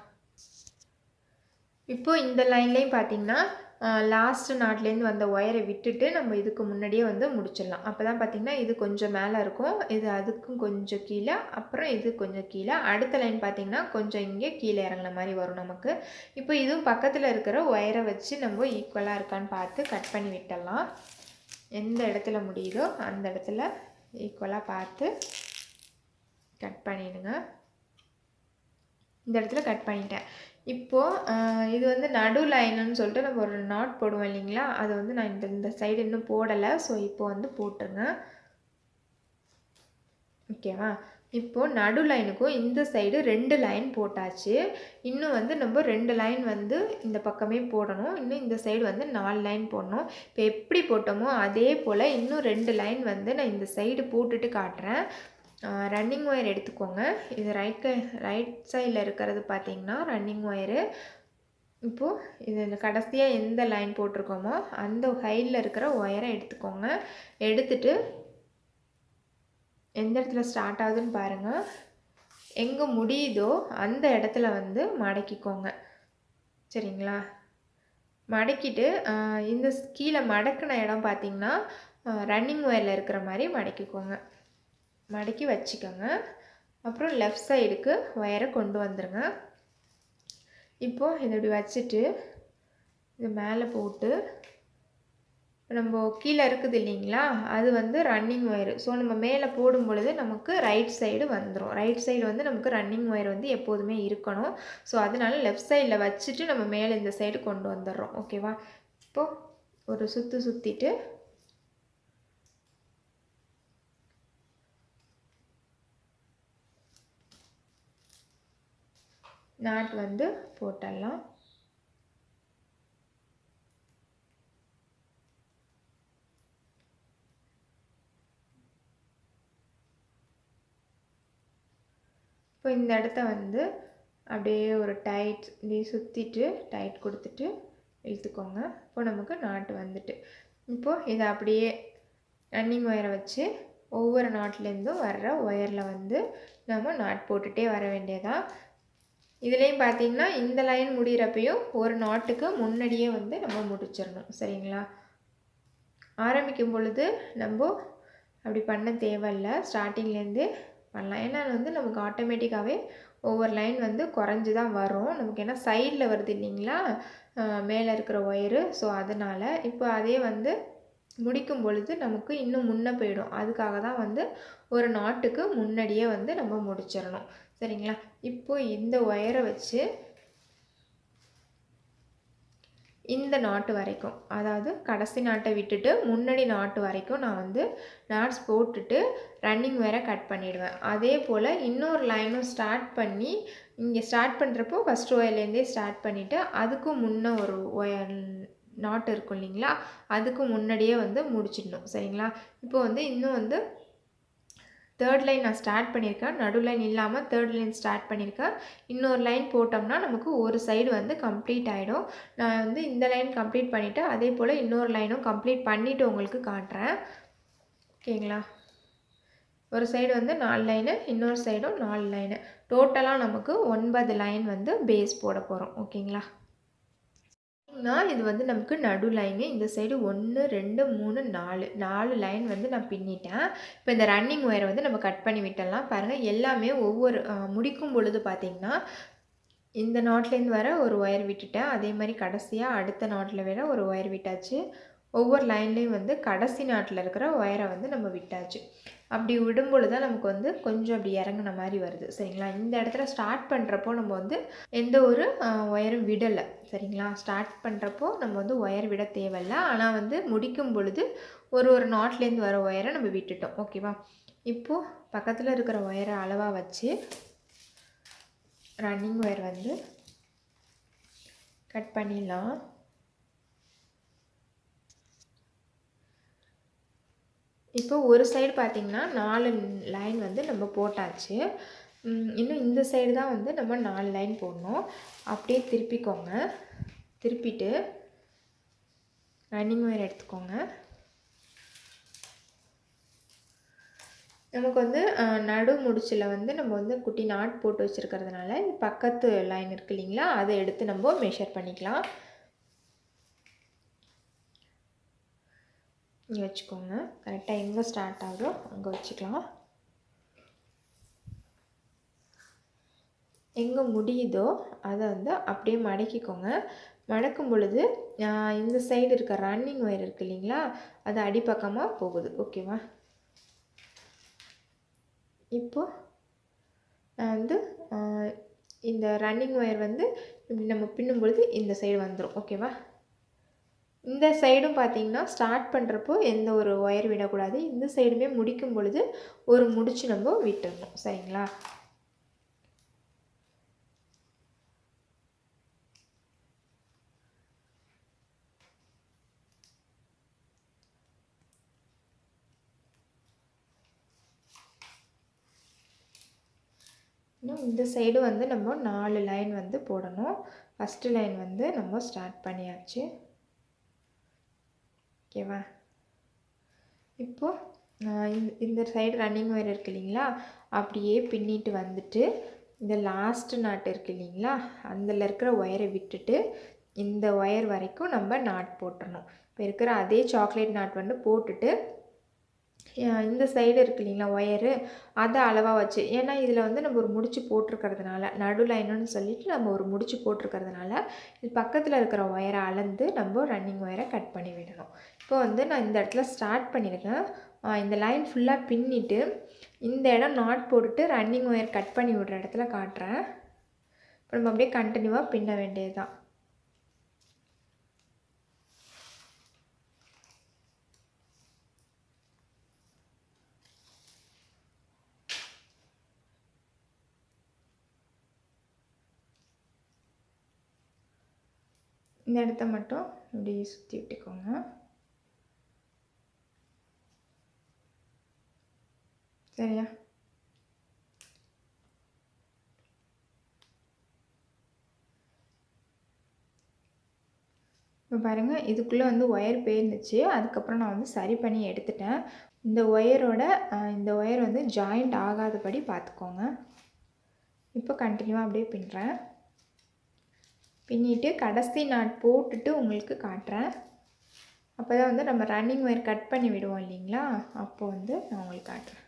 [SPEAKER 1] இப்போது இந்த லைன்லேயும் பார்த்திங்கன்னா லாஸ்ட் நாட்லேருந்து வந்த ஒயரை விட்டுட்டு நம்ம இதுக்கு முன்னாடியே வந்து முடிச்சிடலாம். அப்போ தான் பார்த்திங்கன்னா இது கொஞ்சம் மேலே இருக்கும், இது அதுக்கும் கொஞ்சம் கீழே, அப்புறம் இது கொஞ்சம் கீழே. அடுத்த லைன் பார்த்திங்கன்னா கொஞ்சம் இங்கே கீழே இறங்குன மாதிரி வரும் நமக்கு. இப்போ இதுவும் பக்கத்தில் இருக்கிற ஒயரை வச்சு நம்ம ஈக்குவலாக இருக்கான்னு பார்த்து கட் பண்ணி விட்டுடலாம். எந்த இடத்துல முடியுதோ அந்த இடத்துல ஈக்குவலாக பார்த்து கட் பண்ணிடுங்க. இந்த இடத்துல கட் பண்ணிட்டேன். இப்போது இது வந்து நடு லைனுன்னு சொல்லிட்டு நம்ம ஒரு நாட் போடுவோம் இல்லைங்களா, அது வந்து நான் இந்த சைடு இன்னும் போடலை. ஸோ இப்போ வந்து போட்டுருங்க. ஓகேவா, இப்போது நடு லைனுக்கும் இந்த சைடு 2 லைன் போட்டாச்சு. இன்னும் வந்து நம்ம 2 லைன் வந்து இந்த பக்கமே போடணும். இன்னும் இந்த சைடு வந்து 4 லைன் போடணும். இப்போ எப்படி போட்டோமோ அதே போல் இன்னும் 2 லைன் வந்து நான் இந்த சைடு போட்டுட்டு காட்டுறேன். ரன்னிங் ஒயர் எடுத்துக்கோங்க. இது ரைட் சைடில் இருக்கிறது பார்த்திங்கன்னா ரன்னிங் ஒயரு. இப்போது இது கடைசியாக எந்த லைன் போட்டிருக்கோமோ அந்த சைடில் இருக்கிற ஒயரை எடுத்துக்கோங்க. எடுத்துட்டு எந்த இடத்துல ஸ்டார்ட் ஆகுதுன்னு பாருங்கள். எங்கே முடியுதோ அந்த இடத்துல வந்து மடக்கிக்கோங்க. சரிங்களா, மடக்கிட்டு இந்த கீழே மடக்கின இடம் பார்த்திங்கன்னா ரன்னிங் ஒயரில் இருக்கிற மாதிரி மடக்கிக்கோங்க. மடக்கி வச்சுக்கோங்க. அப்புறம் லெஃப்ட் சைடுக்கு ஒயரை கொண்டு வந்துடுங்க. இப்போது இதை இப்படி வச்சுட்டு இது மேலே போட்டு நம்ம கீழே இருக்குது இல்லைங்களா, அது வந்து ரன்னிங் ஒயரு. ஸோ நம்ம மேலே போடும் பொழுது நமக்கு ரைட் சைடு வந்துடும். ரைட் சைடு வந்து நமக்கு ரன்னிங் ஒயர் வந்து எப்போதுமே இருக்கணும். ஸோ அதனால லெஃப்ட் சைடில் வச்சுட்டு நம்ம மேலே இந்த சைடு கொண்டு வந்துடுறோம். ஓகேவா, இப்போது ஒரு சுற்றிட்டு நாட் வந்து போட்டுடலாம். இப்போ இந்த இடத்த வந்து அப்படியே ஒரு டைட் இப்படி சுற்றிட்டு டைட் கொடுத்துட்டு இழுத்துக்கோங்க. இப்போ நமக்கு நாட்டு வந்துட்டு. இப்போது இதை அப்படியே ரன்னிங் ஒயரை வச்சு ஒவ்வொரு நாட்லேருந்தும் வர்ற ஒயரில் வந்து நம்ம நாட் போட்டுகிட்டே வர வேண்டியதான். இதுலேயும் பார்த்திங்கன்னா இந்த லைன் முடிகிறப்பையும் ஒரு நாட்டுக்கு முன்னாடியே வந்து நம்ம முடிச்சிடணும். சரிங்களா, ஆரம்பிக்கும் பொழுது நம்ம அப்படி பண்ண தேவையில்லை, ஸ்டார்டிங்லேருந்தே பண்ணலாம். ஏன்னா வந்து நமக்கு ஆட்டோமேட்டிக்காகவே ஒவ்வொரு லைன் வந்து குறைஞ்சி தான் வரும் நமக்கு. ஏன்னா சைடில் வருது இல்லைங்களா மேலே இருக்கிற ஒயரு. ஸோ அதனால் இப்போ அதே வந்து முடிக்கும் பொழுது நமக்கு இன்னும் முன்னே போயிடும். அதுக்காக தான் வந்து ஒரு நாட்டுக்கு முன்னாடியே வந்து நம்ம முடிச்சிடணும். சரிங்களா, இப்போ இந்த ஒயரை வச்சு இந்த நாட்டு வரைக்கும், அதாவது கடைசி நாட்டை விட்டுட்டு முன்னாடி நாட்டு வரைக்கும் நான் வந்து நாட்ஸ் போட்டுட்டு ரன்னிங் ஒயரை கட் பண்ணிவிடுவேன். அதே போல் இன்னொரு லைனும் ஸ்டார்ட் பண்ணி இங்கே ஸ்டார்ட் பண்ணுறப்போ ஃபஸ்ட் ஒயர்லேருந்தே ஸ்டார்ட் பண்ணிவிட்டு அதுக்கும் முன்னே ஒரு ஒயர் நாட் இருக்கும் இல்லைங்களா, அதுக்கு முன்னாடியே வந்து முடிச்சிடணும். சரிங்களா? இப்போ வந்து இன்னும் வந்து தேர்ட் லைன் நான் ஸ்டார்ட் பண்ணியிருக்கேன். நடு லைன் இல்லாமல் தேர்ட் லைன் ஸ்டார்ட் பண்ணியிருக்கேன். இன்னொரு லைன் போட்டோம்னா நமக்கு ஒரு சைடு வந்து கம்ப்ளீட் ஆகிடும். நான் வந்து இந்த லைன் கம்ப்ளீட் பண்ணிவிட்டு அதே போல் இன்னொரு லைனும் கம்ப்ளீட் பண்ணிவிட்டு உங்களுக்கு காட்டுறேன். ஓகேங்களா? ஒரு சைடு வந்து 4 லைனு, இன்னொரு சைடும் 4 லைனு. டோட்டலாக நமக்கு 9 லைன் வந்து பேஸ் போட போகிறோம். ஓகேங்களா? இது வந்து நமக்கு நடு லைனு. இந்த சைடு 1 2 3 4 லைன் வந்து நான் பின்னிட்டேன். இப்போ இந்த ரன்னிங் ஒயரை வந்து நம்ம கட் பண்ணி விட்டுடலாம். பாருங்கள், எல்லாமே ஒவ்வொரு முடிக்கும் பொழுது பார்த்திங்கன்னா இந்த நாட்லேருந்து வர ஒரு ஒயர் விட்டுட்டேன். அதே மாதிரி கடைசியாக அடுத்த நாட்டில் வேற ஒரு ஒயர் விட்டாச்சு. ஒவ்வொரு லைன்லேயும் வந்து கடைசி நாட்டில் இருக்கிற ஒயரை வந்து நம்ம விட்டாச்சு. அப்படி விடும்பொழுது தான் நமக்கு வந்து கொஞ்சம் அப்படி இறங்குன மாதிரி வருது. சரிங்களா? இந்த இடத்துல ஸ்டார்ட் பண்ணுறப்போ நம்ம வந்து எந்த ஒரு ஒயரும் விடலை. சரிங்களா? ஸ்டார்ட் பண்ணுறப்போ நம்ம வந்து ஒயர் விட தேவையில்லை. ஆனால் வந்து முடிக்கும் பொழுது ஒரு நாட்லேருந்து வர ஒயரை நம்ம விட்டுட்டோம். ஓகேவா? இப்போது பக்கத்தில் இருக்கிற ஒயரை அளவாக வச்சு ரன்னிங் ஒயர் வந்து கட் பண்ணிடலாம். இப்போ ஒரு சைடு பார்த்திங்கன்னா 4 லைன் வந்து நம்ம போட்டாச்சு. இன்னும் இந்த சைடு தான் வந்து நம்ம 4 லைன் போடணும். அப்படியே திருப்பிக்கோங்க. திருப்பிட்டு ரன்னிங் ஒயர் எடுத்துக்கோங்க. நமக்கு வந்து நடு முடிச்சில் வந்து நம்ம வந்து குட்டி நாட் போட்டு வச்சுருக்கிறதுனால பக்கத்து லைன் இருக்குது இல்லைங்களா, அதை எடுத்து நம்ம மெஷர் பண்ணிக்கலாம். இங்கே வச்சுக்கோங்க. கரெக்டாக எங்கே ஸ்டார்ட் ஆகுதோ அங்கே வச்சுக்கலாம். எங்கே முடியுதோ அதை வந்து அப்படியே மடக்கிக்கோங்க. மடக்கும் பொழுது இந்த சைடு இருக்க ரன்னிங் ஒயர் இருக்குது இல்லைங்களா, அது அடிப்பக்கமாக போகுது. ஓகேவா? இப்போது நான் வந்து இந்த ரன்னிங் ஒயர் வந்து இப்படி நம்ம பின்னும் பொழுது இந்த சைடு வந்துடும். ஓகேவா? இந்த சைடும் பார்த்திங்கன்னா ஸ்டார்ட் பண்ணுறப்போ எந்த ஒரு ஒயர் விடக்கூடாது. இந்த சைடுமே முடிக்கும் பொழுது ஒரு முடிச்சு நம்ம விட்டுடணும். சரிங்களா? இன்னும் இந்த சைடு வந்து நம்ம 4 லைன் வந்து போடணும். ஃபஸ்ட்டு லைன் வந்து நம்ம ஸ்டார்ட் பண்ணியாச்சு. ஓகேவா? இப்போது இந்த சைடு ரன்னிங் ஒயர் இருக்குது இல்லைங்களா, அப்படியே பின்னிட்டு வந்துட்டு இந்த லாஸ்ட்டு நாட் இருக்குது இல்லைங்களா, அதில் இருக்கிற ஒயரை விட்டுட்டு இந்த ஒயர் வரைக்கும் நம்ம நாட் போட்டுடணும். இப்போ இருக்கிற அதே சாக்லேட் நாட் வந்து போட்டுட்டு இந்த சைடு இருக்குது இல்லைங்களா ஒயரு, அதை அளவாக வச்சு, ஏன்னா இதில் வந்து நம்ம ஒரு முடிச்சு போட்டிருக்கிறதுனால, நடு லைனுன்னு சொல்லிட்டு நம்ம ஒரு முடிச்சு போட்டிருக்கிறதுனால இது பக்கத்தில் இருக்கிற ஒயரை அளந்து நம்ம ரன்னிங் ஒயரை கட் பண்ணி விடணும். இப்போ வந்து நான் இந்த இடத்துல ஸ்டார்ட் பண்ணியிருக்கேன். இந்த லைன் ஃபுல்லாக பின்னிட்டு இந்த இடம் நாட் போட்டுட்டு ரன்னிங் ஒயர் கட் பண்ணி விடுற இடத்துல காட்டுறேன். இப்போ நம்ம அப்படியே கண்டினியூவாக பின்ன வேண்டியது தான். இந்த இடத்த மட்டும் இப்படி சுற்றி விட்டுக்கோங்க. சரியா? இப்போ பாருங்கள், இதுக்குள்ளே வந்து ஒயர் போயிருந்துச்சு. அதுக்கப்புறம் நான் வந்து சரி பண்ணி எடுத்துட்டேன். இந்த ஒயர் வந்து ஜாயிண்ட் ஆகாதபடி பார்த்துக்கோங்க. இப்போ கண்டினியூவாக அப்படியே பின்னுறேன். பின்னிட்டு கடைசி நாட் போட்டுட்டு உங்களுக்கு காட்டுறேன். அப்போ தான் வந்து நம்ம ரன்னிங் ஒயர் கட் பண்ணி விடுவோம் இல்லைங்களா, அப்போ வந்து நான் உங்களுக்கு காட்டுறேன்.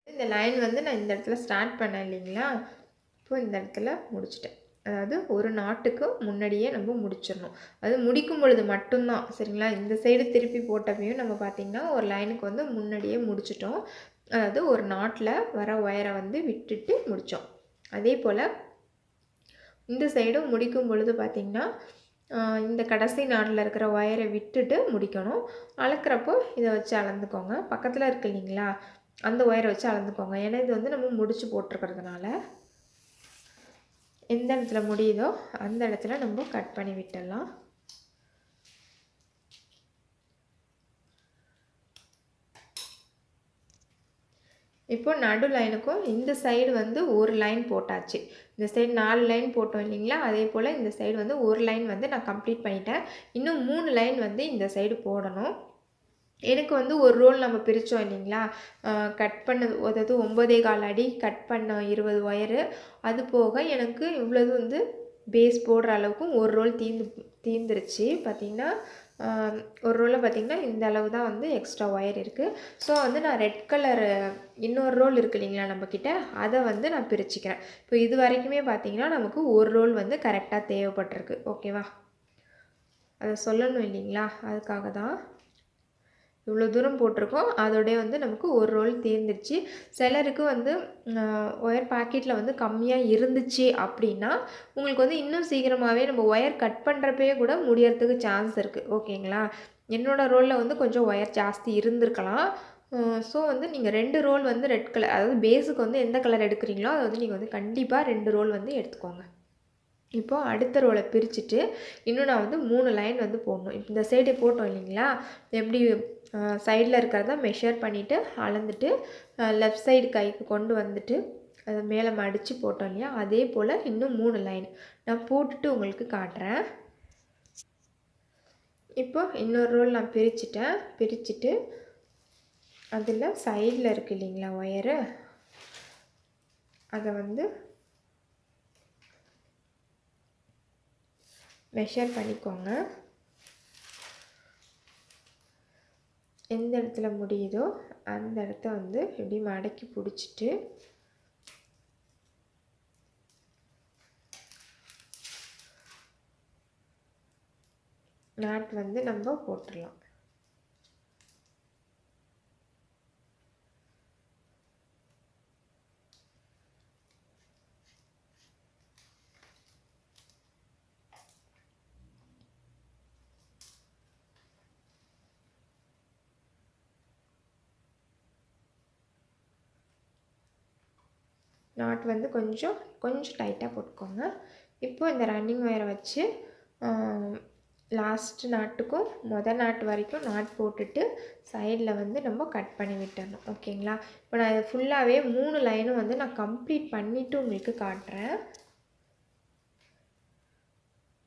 [SPEAKER 1] இந்த லைன் வந்து நான் இந்த இடத்துல ஸ்டார்ட் பண்ணேன் இல்லைங்களா, இப்போ இந்த இடத்துல முடிச்சிட்டேன். அதாவது ஒரு நாட்டுக்கு முன்னாடியே நம்ம முடிச்சிடணும். அது முடிக்கும் பொழுது மட்டும்தான் சரிங்களா. இந்த சைடு திருப்பி போட்டப்பையும் நம்ம பார்த்திங்கன்னா ஒரு லைனுக்கு வந்து முன்னாடியே முடிச்சிட்டோம். அதாவது ஒரு நாட்டில் வர ஒயரை வந்து விட்டுட்டு முடித்தோம். அதே போல் இந்த சைடும் முடிக்கும் பொழுது பார்த்திங்கன்னா இந்த கடைசி நாட்டில் இருக்கிற ஒயரை விட்டுட்டு முடிக்கணும். அளக்கிறப்போ இதை வச்சு அளந்துக்கோங்க. பக்கத்தில் இருக்கு இல்லைங்களா, அந்த ஒயரை வச்சு அளந்துக்கோங்க. ஏன்னா இது வந்து நம்ம முடிச்சு போட்டிருக்கிறதுனால எந்த இடத்துல முடியுதோ அந்த இடத்துல நம்ம கட் பண்ணி விட்டுடலாம். இப்போ நடு லைனுக்கும் இந்த சைடு வந்து ஒரு லைன் போட்டாச்சு. இந்த சைடு 4 லைன் போட்டோம் இல்லைங்களா, அதே போல் இந்த சைடு வந்து ஒரு லைன் வந்து நான் கம்ப்ளீட் பண்ணிட்டேன். இன்னும் 3 லைன் வந்து இந்த சைடு போடணும். எனக்கு வந்து ஒரு ரோல் நம்ம பிரித்தோம் இல்லைங்களா, கட் பண்ண அதாவது 9.25 அடி கட் பண்ண 20 ஒயரு, அது போக எனக்கு இவ்வளவு வந்து பேஸ் போடுற அளவுக்கும் ஒரு ரோல் தீர்ந்துருச்சு. பார்த்திங்கன்னா ஒரு ரோலில் பார்த்திங்கன்னா இந்த அளவு தான் வந்து எக்ஸ்ட்ரா ஒயர் இருக்குது. ஸோ வந்து நான் ரெட் கலரு இன்னொரு ரோல் இருக்குது இல்லைங்களா நம்மக்கிட்ட, அதை வந்து நான் பிரிச்சுக்கிறேன். இப்போ இது வரைக்குமே பார்த்திங்கன்னா நமக்கு ஒரு ரோல் வந்து கரெக்டாக தேவைப்பட்டிருக்கு. ஓகேவா, அதை சொல்லணும் இல்லைங்களா, அதுக்காக தான் இவ்வளோ தூரம் போட்டிருக்கோம். அதோடய வந்து நமக்கு ஒரு ரோல் தேர்ந்துருச்சு. சிலருக்கு வந்து ஒயர் பாக்கெட்டில் வந்து கம்மியாக இருந்துச்சு அப்படின்னா உங்களுக்கு வந்து இன்னும் சீக்கிரமாகவே நம்ம ஒயர் கட் பண்ணுறப்பே கூட முடியறதுக்கு சான்ஸ் இருக்குது. ஓகேங்களா, என்னோடய ரோலில் வந்து கொஞ்சம் ஒயர் ஜாஸ்தி இருந்திருக்கலாம். ஸோ வந்து நீங்கள் 2 ரோல் வந்து ரெட் கலர், அதாவது பேஸுக்கு வந்து எந்த கலர் எடுக்கிறீங்களோ அதை வந்து நீங்கள் வந்து கண்டிப்பாக 2 ரோல் வந்து எடுத்துக்கோங்க. இப்போது அடுத்த ரோலை பிரிச்சுட்டு இன்னும் நான் வந்து 3 லைன் வந்து போடணும். இப்போ இந்த சைடு போட்டோம் இல்லைங்களா, எப்படி சைடில் இருக்கிறத மெஷர் பண்ணிவிட்டு அளந்துட்டு லெஃப்ட் சைடு கைக்கு கொண்டு வந்துட்டு அதை மேலே மடித்து போட்டோம் இல்லையா, அதே போல் இன்னும் 3 லைன் நான் போட்டுட்டு உங்களுக்கு காட்டுறேன். இப்போ இன்னொரு ரோல் நான் பிரிச்சுட்டேன். பிரிச்சுட்டு அதில் சைடில் இருக்குது இல்லைங்களா ஒயரு, அதை வந்து மெஷர் பண்ணிக்கோங்க. எந்த இடத்துல முடியுதோ அந்த இடத்த வந்து இப்படி மடக்கி பிடிச்சிட்டு நாட் வந்து நம்ம போட்டுடலாம். நாட் வந்து கொஞ்சம் டைட்டாக போட்டுக்கோங்க. இப்போ இந்த ரன்னிங் ஒயரை வச்சு லாஸ்ட் நாட்டுக்கும் நாட்டு வரைக்கும் நாட் போட்டுட்டு சைடில் வந்து நம்ம கட் பண்ணி விட்டுறணும். ஓகேங்களா, இப்போ நான் இது ஃபுல்லாகவே 3 லைனும் வந்து நான் கம்ப்ளீட் பண்ணிவிட்டு உங்களுக்கு காட்டுறேன்.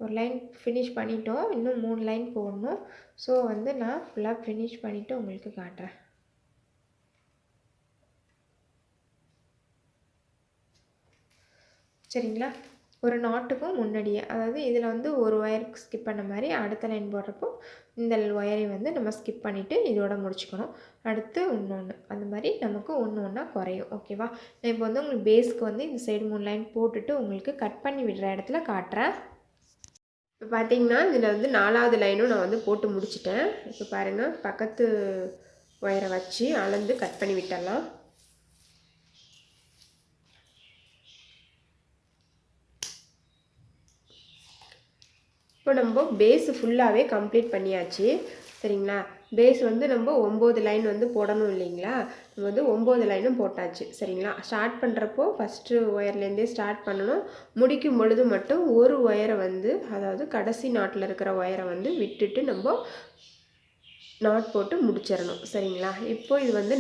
[SPEAKER 1] ஒரு லைன் ஃபினிஷ் பண்ணிட்டோம், இன்னும் 3 லைன் போடணும். ஸோ வந்து நான் ஃபுல்லாக ஃபினிஷ் பண்ணிவிட்டு உங்களுக்கு காட்டுறேன். சரிங்களா, ஒரு நாட்டுக்கும் முன்னாடியே, அதாவது இதில் வந்து ஒரு ஒயர் ஸ்கிப் பண்ண மாதிரி அடுத்த லைன் போடுறப்போ இந்த ஒயரை வந்து நம்ம ஸ்கிப் பண்ணிவிட்டு இதோட முடிச்சுக்கணும். அடுத்து இன்னொன்று, அந்த மாதிரி நமக்கு ஒன்று ஒன்றா குறையும். ஓகேவா, நான் இப்போ வந்து உங்களுக்கு பேஸ்க்கு வந்து இந்த சைடு 3 லைன் போட்டுட்டு உங்களுக்கு கட் பண்ணி விடுற இடத்துல காட்டுறேன். இப்போ பார்த்தீங்கன்னா இதில் வந்து 4வது லைனும் நான் வந்து போட்டு முடிச்சிட்டேன். இப்போ பாருங்கள், பக்கத்து ஒயரை வச்சு அளந்து கட் பண்ணி விட்டுடலாம். இப்போ நம்ம பேஸ் ஃபுல்லாகவே கம்ப்ளீட் பண்ணியாச்சு. சரிங்களா, பேஸ் வந்து நம்ம 9 லைன் வந்து போடணும் இல்லைங்களா, நம்ம வந்து 9 லைனும் போட்டாச்சு. சரிங்களா, ஸ்டார்ட் பண்ணுறப்போ ஃபஸ்ட்டு ஒயர்லேருந்தே ஸ்டார்ட் பண்ணணும். முடிக்கும் பொழுது மட்டும் ஒரு ஒயரை வந்து, அதாவது கடைசி நாட்டில் இருக்கிற ஒயரை வந்து விட்டுட்டு நம்ம நாட் போட்டு முடிச்சிடணும். சரிங்களா, இப்போ இது வந்து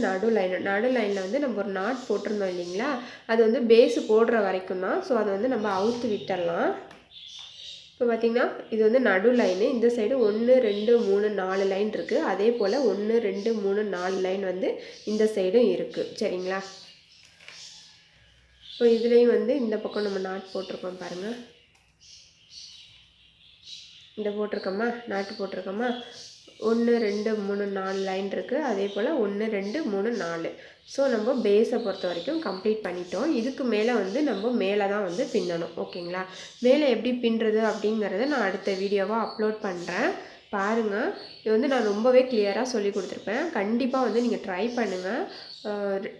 [SPEAKER 1] நடு லைனில் வந்து நம்ம ஒரு நாட் போட்டிருந்தோம் இல்லைங்களா, அது வந்து பேஸு போடுற வரைக்கும் தான். ஸோ அதை வந்து நம்ம அவுத்து விட்டுடலாம். இப்போ பார்த்திங்கன்னா இது வந்து நடு லைனு, இந்த சைடு 1 2 3 4 லைன் இருக்குது. அதே போல் 1 2 3 4 லைன் வந்து இந்த சைடும் இருக்குது. சரிங்களா, இப்போ இதுலேயும் வந்து இந்த பக்கம் நம்ம நாட் போட்டிருக்கோம் பாருங்கள், இந்த போட்டிருக்கோமா, நாட்டு போட்டிருக்கோமா.
[SPEAKER 2] 1 2 3 4 லைன் இருக்குது. அதே போல் 1 2 3 4. ஸோ நம்ம பேஸை பொறுத்த வரைக்கும் கம்ப்ளீட் பண்ணிட்டோம். இதுக்கு மேலே வந்து நம்ம மேலே தான் வந்து பின்னணும். ஓகேங்களா? மேலே எப்படி பின்னுறது அப்படிங்கிறத நான் அடுத்த வீடியோவாக அப்லோட் பண்ணுறேன். பாருங்கள். இது வந்து நான் ரொம்பவே கிளியராக சொல்லி கொடுத்துருப்பேன். கண்டிப்பாக வந்து நீங்கள் ட்ரை பண்ணுங்கள்.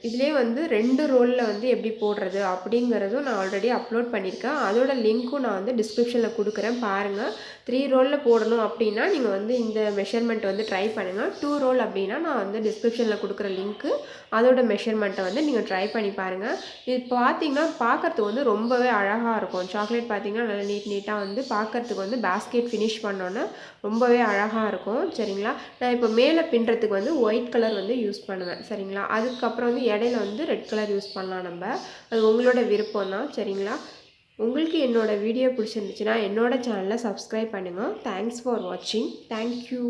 [SPEAKER 2] இதிலே வந்து 2 ரோலில் வந்து எப்படி போடுறது அப்படிங்கிறதும் நான் ஆல்ரெடி அப்லோட் பண்ணியிருக்கேன். அதோட லிங்க்கும் நான் வந்து டிஸ்கிரிப்ஷனில் கொடுக்குறேன். பாருங்கள். 3 ரோலில் போடணும் அப்படின்னா நீங்கள் வந்து இந்த மெஷர்மெண்ட் வந்து ட்ரை பண்ணுங்கள். 2 ரோல் அப்படின்னா நான் வந்து டிஸ்கிரிப்ஷனில் கொடுக்குற லிங்க்கு அதோட மெஷர்மெண்ட்டை வந்து நீங்கள் ட்ரை பண்ணி பாருங்கள். இது பார்த்தீங்கன்னா பார்க்குறதுக்கு வந்து ரொம்பவே அழகாக இருக்கும். சாக்லேட் பார்த்தீங்கன்னா நல்லா நீட்டாக வந்து பார்க்குறதுக்கு வந்து பேஸ்கெட் ஃபினிஷ் பண்ணோன்னே ரொம்பவே அழகாக இருக்கும். சரிங்களா? நான் இப்போ மேலே பின்னுறதுக்கு வந்து ஒயிட் கலர் வந்து யூஸ் பண்ணுவேன். சரிங்களா? அதுக்கப்புறம் வந்து இடையில வந்து ரெட் கலர் யூஸ் பண்ணலாம் நம்ம. அது உங்களோட விருப்பம் தான். சரிங்களா? உங்களுக்கு என்னோடய வீடியோ பிடிச்சிருந்துச்சுன்னா என்னோடய சேனலை சப்ஸ்கிரைப் பண்ணுங்கள். தேங்க்ஸ் ஃபார் வாட்சிங். தேங்க்யூ.